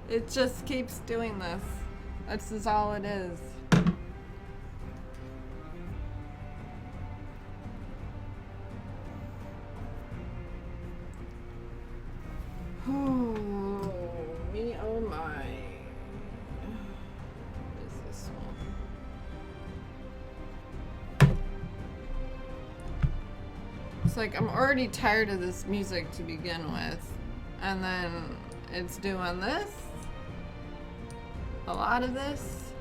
It just keeps doing this. This is all it is. Oh, me, oh my. What is this one? It's like I'm already tired of this music to begin with. And then it's doing this. A lot of this.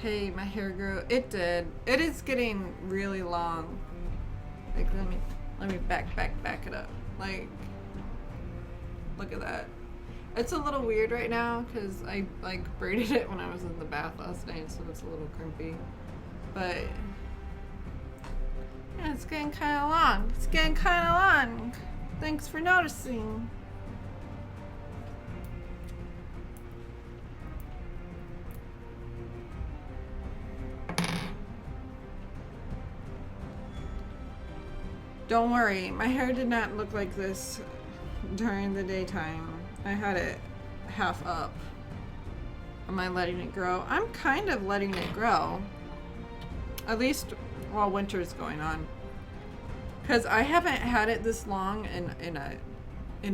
Hey, my hair grew. It did. It is getting really long. Like, let me back it up. Like, look at that. It's a little weird right now because I like braided it when I was in the bath last night, so it's a little crimpy. But yeah, it's getting kind of long. It's getting kind of long. Thanks for noticing. Don't worry, my hair did not look like this during the daytime. I had it half up. Am I letting it grow? I'm kind of letting it grow. At least while winter's going on. Because I haven't had it this long in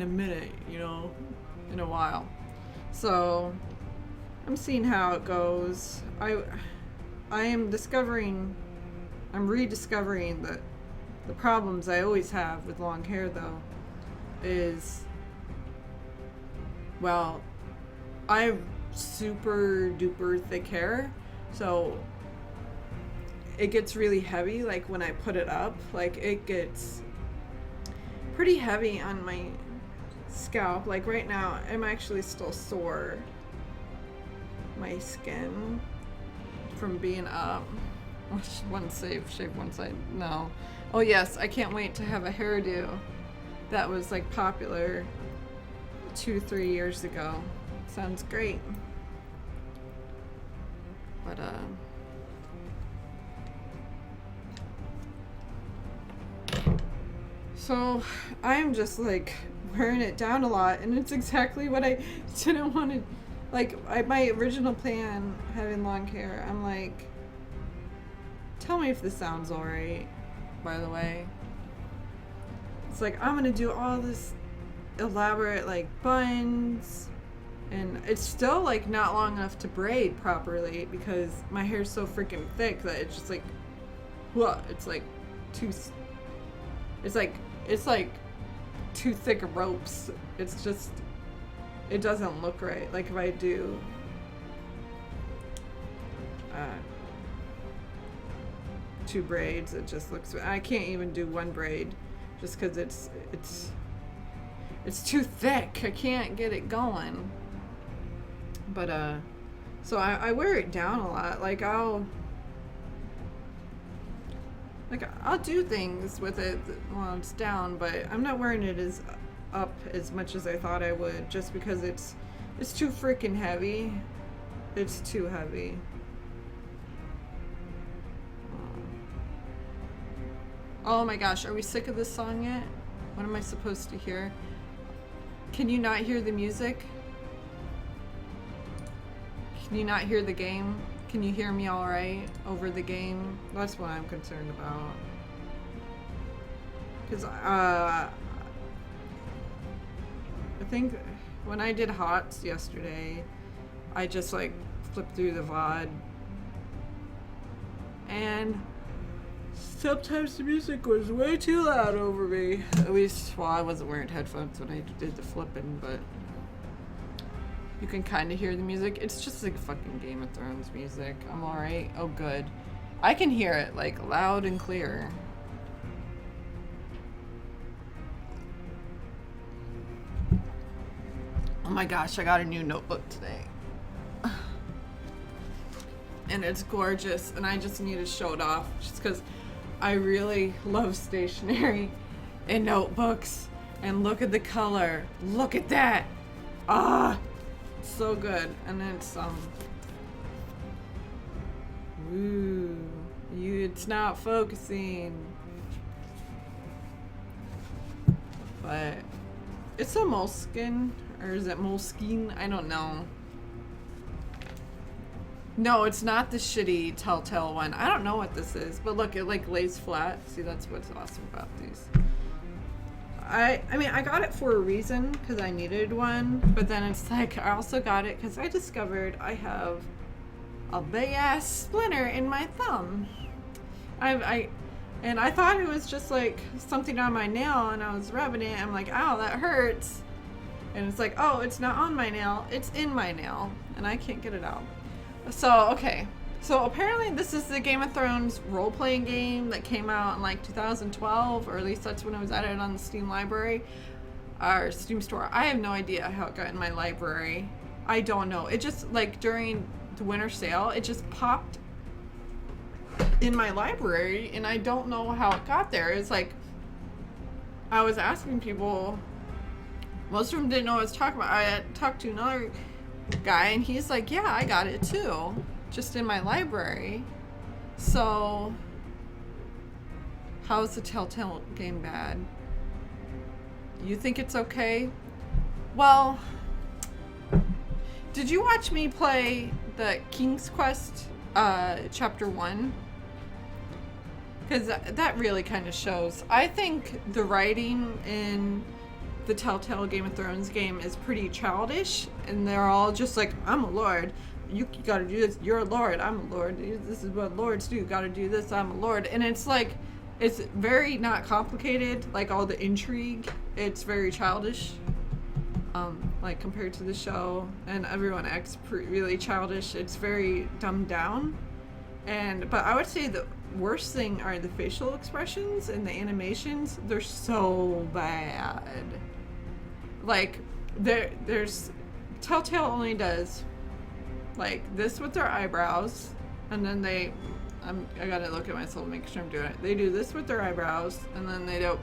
a minute, you know, in a while. So I'm seeing how it goes. I am rediscovering that the problems I always have with long hair, though, is, well, I have super duper thick hair, so it gets really heavy, like when I put it up, like it gets pretty heavy on my scalp. Like right now, I'm actually still sore. My skin from being up. One shave one side. No. Oh yes, I can't wait to have a hairdo that was like popular 2-3 years ago. Sounds great. But so I'm just like wearing it down a lot, and it's exactly what I didn't want to. Like my original plan, having long hair, I'm like, tell me if this sounds alright, by the way. It's like, I'm gonna do all this elaborate, like, buns, and it's still, like, not long enough to braid properly because my hair's so freaking thick that it's just like, what? It's like it's like too thick of ropes. It's just, it doesn't look right. Like if I do two braids, it just looks, I can't even do one braid just because it's too thick. I can't get it going. But so I wear it down a lot. Like I'll do things with it while it's down, but I'm not wearing it as up as much as I thought I would, just because it's too freaking heavy. It's too heavy. Oh my gosh, are we sick of this song yet? What am I supposed to hear? Can you not hear the music? Can you not hear the game? Can you hear me all right over the game? That's what I'm concerned about. Because I think when I did HOTS yesterday, I just like flipped through the VOD, and sometimes the music was way too loud over me. At least, well, I wasn't wearing headphones when I did the flipping, but you can kind of hear the music. It's just like fucking Game of Thrones music. I'm alright. Oh, good. I can hear it like loud and clear. Oh my gosh, I got a new notebook today. And it's gorgeous, and I just need to show it off just because I really love stationery and notebooks. And look at the color. Look at that. Ah, so good. And it's it's not focusing. But It's a Moleskine, or is it Moleskine? I don't know. No, it's not the shitty Telltale one. I don't know what this is, but look, it like lays flat. See, that's what's awesome about these. I mean, I got it for a reason because I needed one, but then it's like I also got it because I discovered I have a big ass splinter in my thumb. And I thought it was just like something on my nail, and I was rubbing it. I'm like, ow, that hurts. And it's like, oh, it's not on my nail, it's in my nail, and I can't get it out. So, okay. So apparently this is the Game of Thrones role-playing game that came out in like 2012, or at least that's when it was added on the Steam library, or Steam store. I have no idea how it got in my library. I don't know. It just, like, during the winter sale, it just popped in my library, and I don't know how it got there. It's like, I was asking people, most of them didn't know what I was talking about. I had talked to another guy, and he's like, yeah, I got it too, just in my library. So how is the Telltale game bad? You think it's okay? Well, did you watch me play the King's Quest chapter 1? Because that really kind of shows. I think the writing in the Telltale Game of Thrones game is pretty childish, and they're all just like, I'm a lord, you gotta do this, you're a lord, I'm a lord, this is what lords do, gotta do this, I'm a lord. And it's like, it's very not complicated, like all the intrigue, it's very childish, like compared to the show, and everyone acts really childish. It's very dumbed down. But I would say the worst thing are the facial expressions and the animations. They're so bad. Like, there's Telltale only does like this with their eyebrows, and then I gotta look at myself and make sure I'm doing it. They do this with their eyebrows, and then they do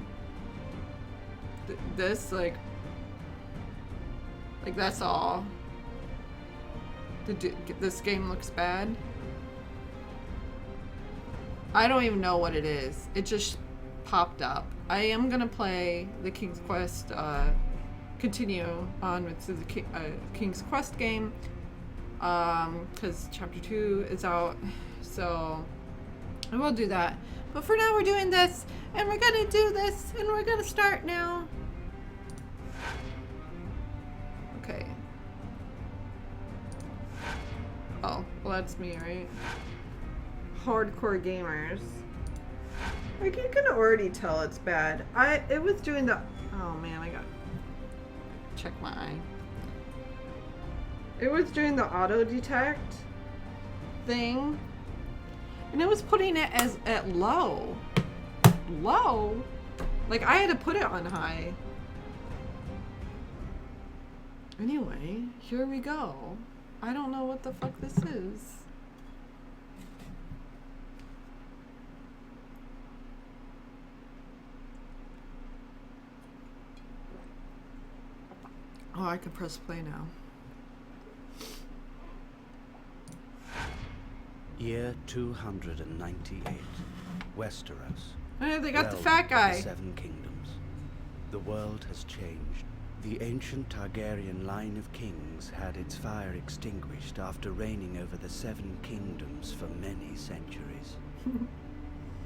this, like that's all. This game looks bad. I don't even know what it is. It just popped up. I am gonna play the King's Quest, continue on with the King's Quest game, because chapter 2 is out, so I will do that. But for now, we're doing this, and we're gonna do this, and we're gonna start now. Okay. Oh, well, that's me, right? Hardcore gamers. Like, you can already tell it's bad. It was doing the, oh man, I gotta check my eye. It was doing the auto detect thing, and it was putting it at low. Low? Like, I had to put it on high. Anyway, here we go. I don't know what the fuck this is. Oh, I can press play now. Year 298, Westeros. Oh, they got the fat guy. The Seven Kingdoms. The world has changed. The ancient Targaryen line of kings had its fire extinguished after reigning over the Seven Kingdoms for many centuries.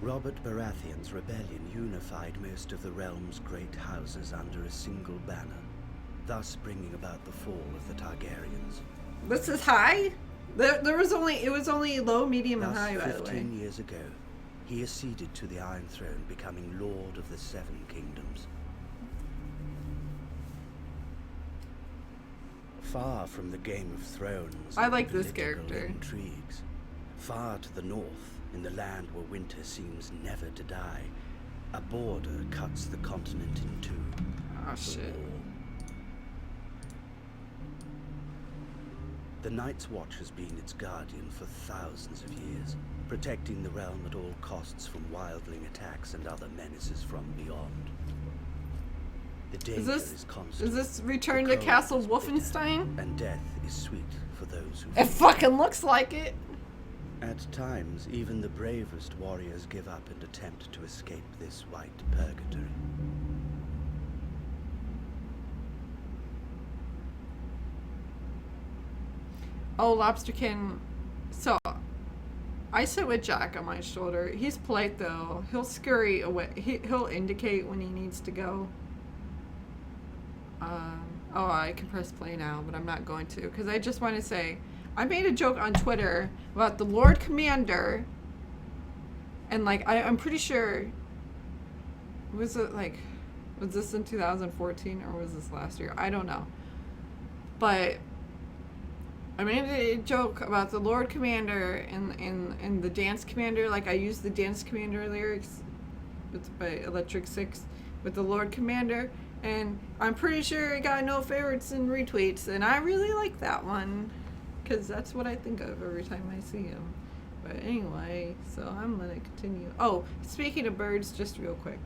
Robert Baratheon's rebellion unified most of the realm's great houses under a single banner, thus bringing about the fall of the Targaryens. This is high? It was only low, medium, and high, by the way. 15 years ago, he acceded to the Iron Throne, becoming Lord of the Seven Kingdoms. Far from the Game of Thrones, I like this character. Intrigues. Far to the north, in the land where winter seems never to die, a border cuts the continent in two. Oh shit. The Night's Watch has been its guardian for thousands of years, protecting the realm at all costs from wildling attacks and other menaces from beyond. The danger is constant. Is this Return to Castle Wolfenstein? And death is sweet for those who... It fucking looks like it! At times, even the bravest warriors give up and attempt to escape this white purgatory. Oh, Lobsterkin. So, I sit with Jack on my shoulder. He's polite though. He'll scurry away. He'll indicate when he needs to go. Oh, I can press play now, but I'm not going to because I just want to say I made a joke on Twitter about the Lord Commander, and like I'm pretty sure. Was it like, was this in 2014 or was this last year? I don't know, but I made a joke about the Lord Commander and the Dance Commander. Like I used the Dance Commander lyrics. It's by Electric Six with the Lord Commander. And I'm pretty sure it got no favorites and retweets. And I really like that one. Because that's what I think of every time I see him. But anyway, so I'm going to continue. Oh, speaking of birds, just real quick.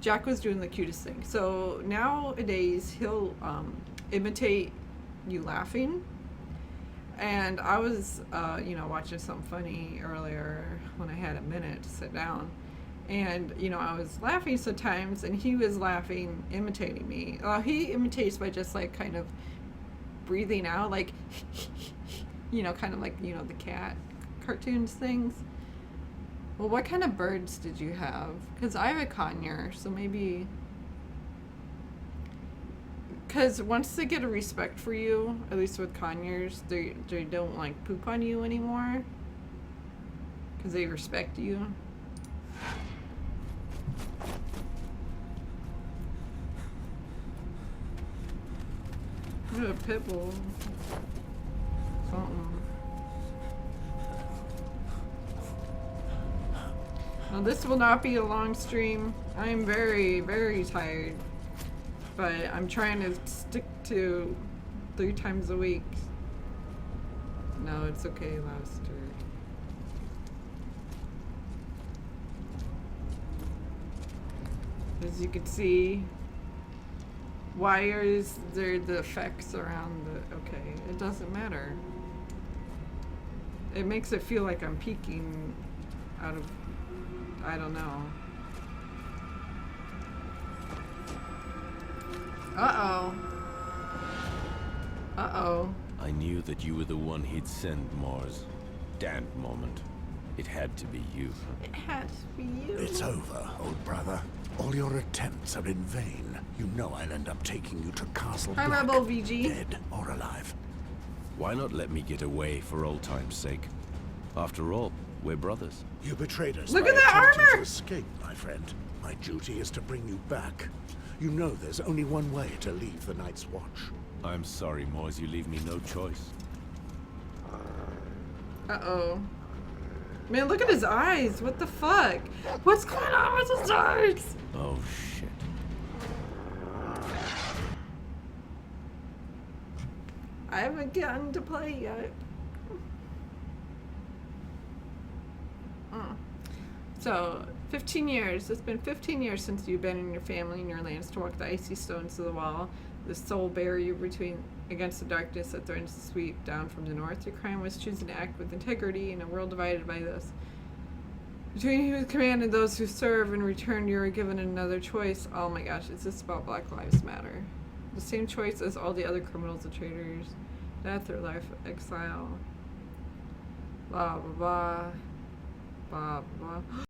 Jack was doing the cutest thing. So nowadays, he'll imitate you laughing. And I was, watching something funny earlier when I had a minute to sit down. And, I was laughing sometimes, and he was laughing, imitating me. He imitates by just, like, kind of breathing out, like, kind of like, the cat cartoons things. Well, what kind of birds did you have? Because I have a conure, so maybe... Because once they get a respect for you, at least with conures, they don't, like, poop on you anymore. Because they respect you. A pit bull. Something. Now this will not be a long stream. I am very, very tired. But I'm trying to stick to 3 times a week. No, it's okay, Lobster. As you can see, wires, they're the effects around the... Okay, it doesn't matter. It makes it feel like I'm peeking out of... I don't know. Uh-oh. Uh-oh. I knew that you were the one he'd send, Mars. Damned moment. It had to be you. It had to be you. It's over, old brother. All your attempts are in vain. You know I'll end up taking you to Castle Hi, Black, Rebel VG. dead or alive. Why not let me get away for old time's sake? After all, we're brothers. You betrayed us. Look by at that attempting armor! to escape, my friend. My duty is to bring you back. You know there's only one way to leave the Night's Watch. I'm sorry, Mars, you leave me no choice. Uh-oh. Man, look at his eyes. What the fuck? What's going on with his eyes? Oh, shit. I haven't gotten to play yet. So, 15 years. It's been 15 years since you've been in your family and your lands to walk the icy stones of the wall, the sole barrier against the darkness that threatens to sweep down from the north. Your crime was choosing to act with integrity in a world divided by this. Between who command and those who serve, in return you are given another choice. Oh my gosh, is this about Black Lives Matter? The same choice as all the other criminals and traitors. Death or life, exile. Blah, blah, blah. Blah, blah, blah.